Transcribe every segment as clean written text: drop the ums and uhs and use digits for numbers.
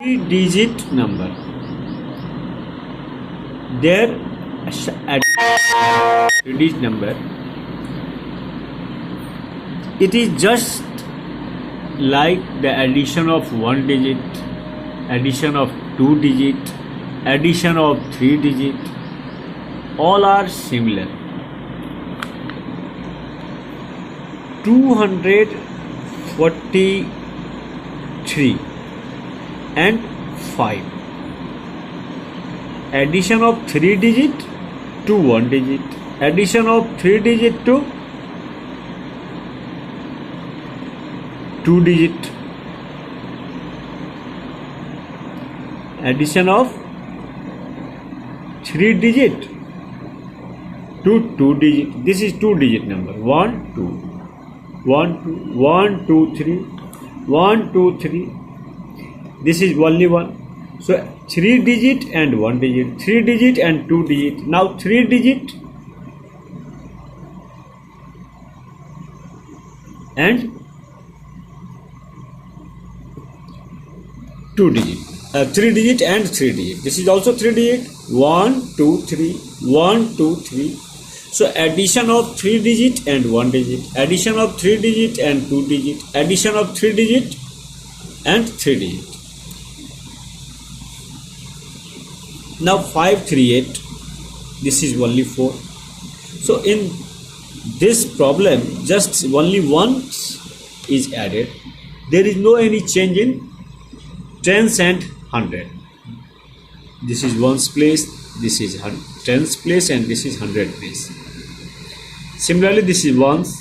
Three-digit number. Their three-digit number. It is just like the addition of one digit, addition of two digit, addition of three digit. All are similar. 243 and 5. Addition of 3 digit to 1 digit. Addition of 3 digit to 2 digit. Addition of 3 digit to 2 digit. This is 2 digit number. 1, 2. 1, 2, 1, 2, 3. 1, 2, 3. This is only one. So 3 digit and 1 digit, 3 digit and 2 digit. Now 3 digit and 2 digit. 3 digit and 3 digit. This is also 3 digit. 1, 2, 3. 1, 2, 3. So addition of 3 digit and 1 digit. Addition of 3 digit and 2 digit. Addition of 3 digit and 3 digit. Now 538, this is only 4. So in this problem, just only once is added. There is no any change in tens and hundred. This is ones place, this is tens place, and this is hundred place. Similarly, this is ones,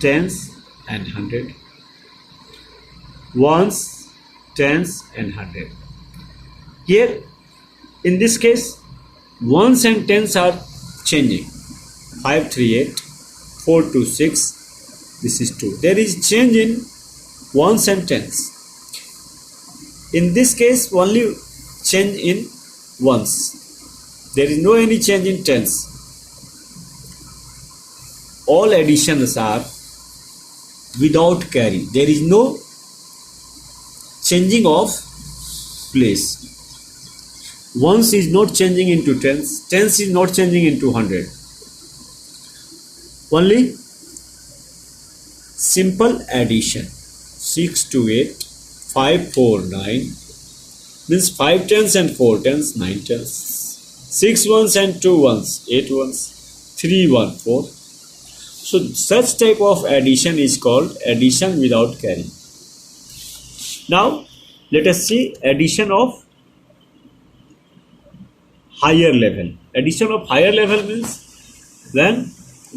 tens, and hundred. Ones, tens, and hundred. Here, in this case, ones and tens are changing. 538, 426, this is 2. There is change in ones and tens. In this case, only change in ones. There is no any change in tens. All additions are without carry. There is no changing of place. Ones is not changing into tens. Tens is not changing into hundred. Only simple addition. 6 to 8, 5, 4, 9. Means 5 tens and 4 tens, 9 tens. 6 ones and 2 ones, 8 ones, 3, 1, 4. So such type of addition is called addition without carry. Now let us see addition of higher level. Addition of higher level means when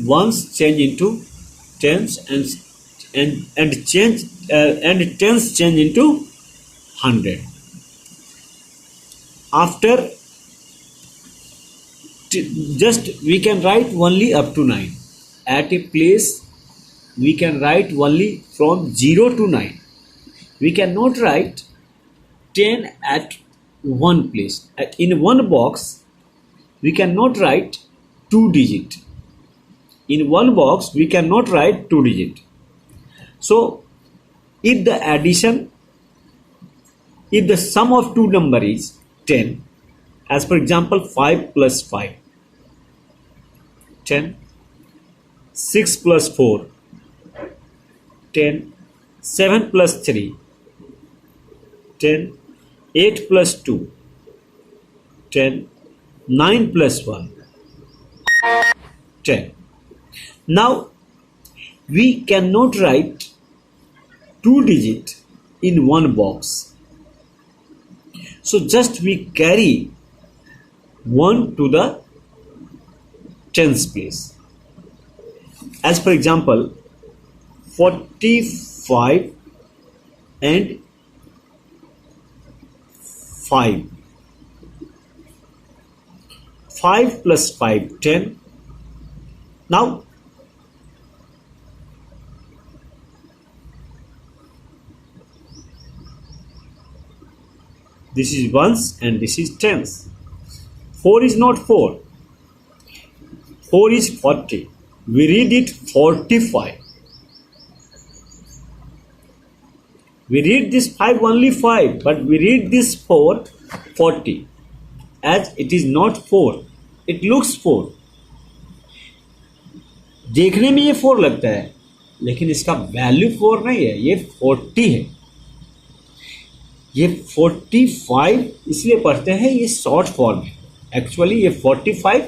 ones change into tens and tens change into hundred. After just we can write only up to 9. At a place we can write only from 0 to 9. We cannot write 10 at one place. In one box we cannot write 2 digit. In one box we cannot write 2 digit. So if the sum of two number is 10, as for example 5 plus 5, 10, 6 plus 4, 10, 7 plus 3, 10, 8 plus 2, 10, 9 plus 1, 10. Now we cannot write 2 digit in one box. So just we carry 1 to the tens place. As for example 45 and 5. 5 plus 5, 10. Now this is ones and this is tens. 4 is not 4. 4 is 40. We read it 45. We read this 5 only 5, but we read this 4 40, as it is not 4. It looks 4. देखने में ये 4 लगता है, लेकिन इसका value 4 नहीं है, ये 40 है। ये 45 इसलिए पढ़ते हैं, ये शॉर्ट फॉर्म है। एक्चुअली ये 45,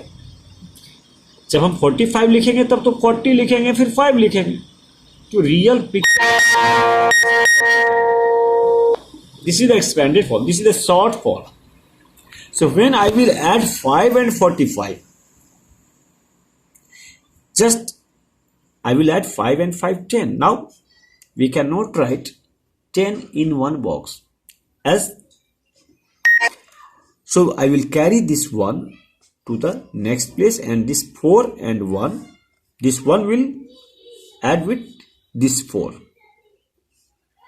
जब हम 45 लिखेंगे तब तो 40 लिखेंगे, फिर 5 लिखेंगे, तो real picture. This is the expanded form, this is the short form. So when I will add 5 and 45, just I will add 5 and 5 10. Now we cannot write 10 in one box, as so I will carry this 1 to the next place, and this 4 and 1, this 1 will add with this 4.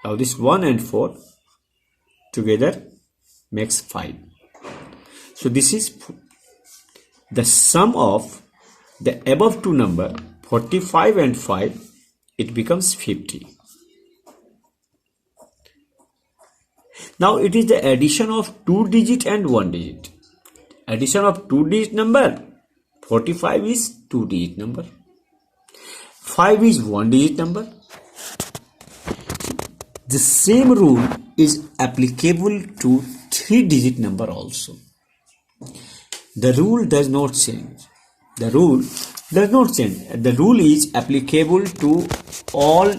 Now this 1 and 4 together makes 5. So this is the sum of the above two number, 45 and 5, it becomes 50. Now it is the addition of 2 digit and 1 digit. Addition of 2 digit number, 45 is 2 digit number, 5 is 1 digit number. The same rule is applicable to 3 digit number also. The rule does not change. The rule does not change. The rule is applicable to all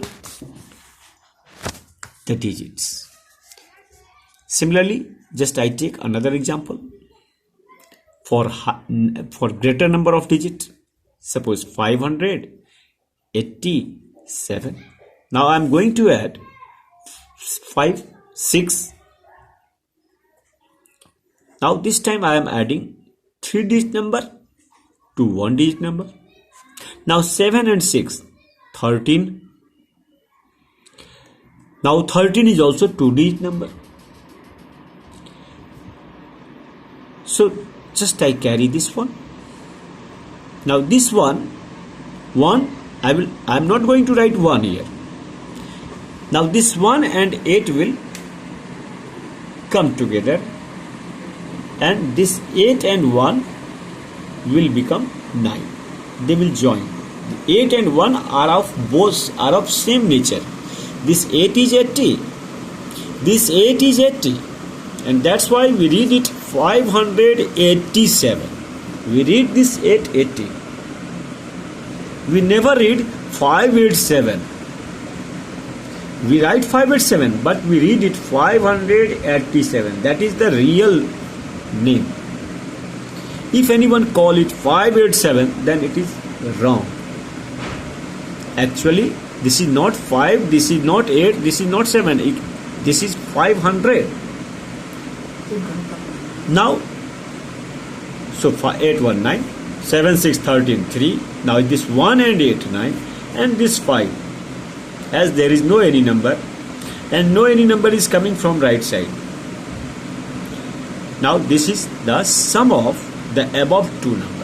the digits. Similarly, just I take another example. For greater number of digits, suppose 587. Now I am going to add 5, 6. Now this time I am adding 3 digit number to 1 digit number. Now 7 and 6, 13. Now 13 is also 2 digit number. So just I carry this one. Now this one I am not going to write 1 here. Now this 1 and 8 will come together, and this 8 and 1 will become 9. They will join. 8 and 1 are of same nature. This 8 is 80. This 8 is 80. And that's why we read it 587. We read this 880. We never read 587. We write 587, but we read it 587. That is the real name. If anyone call it 587, then it is wrong. Actually, this is not 5, this is not 8, this is not 7. This is 500. Now, so 819, 7, 6, 13, 3. Now this 1 and 8, 9, and this 5. As there is no any number, and no any number is coming from right side. Now this is the sum of the above two numbers.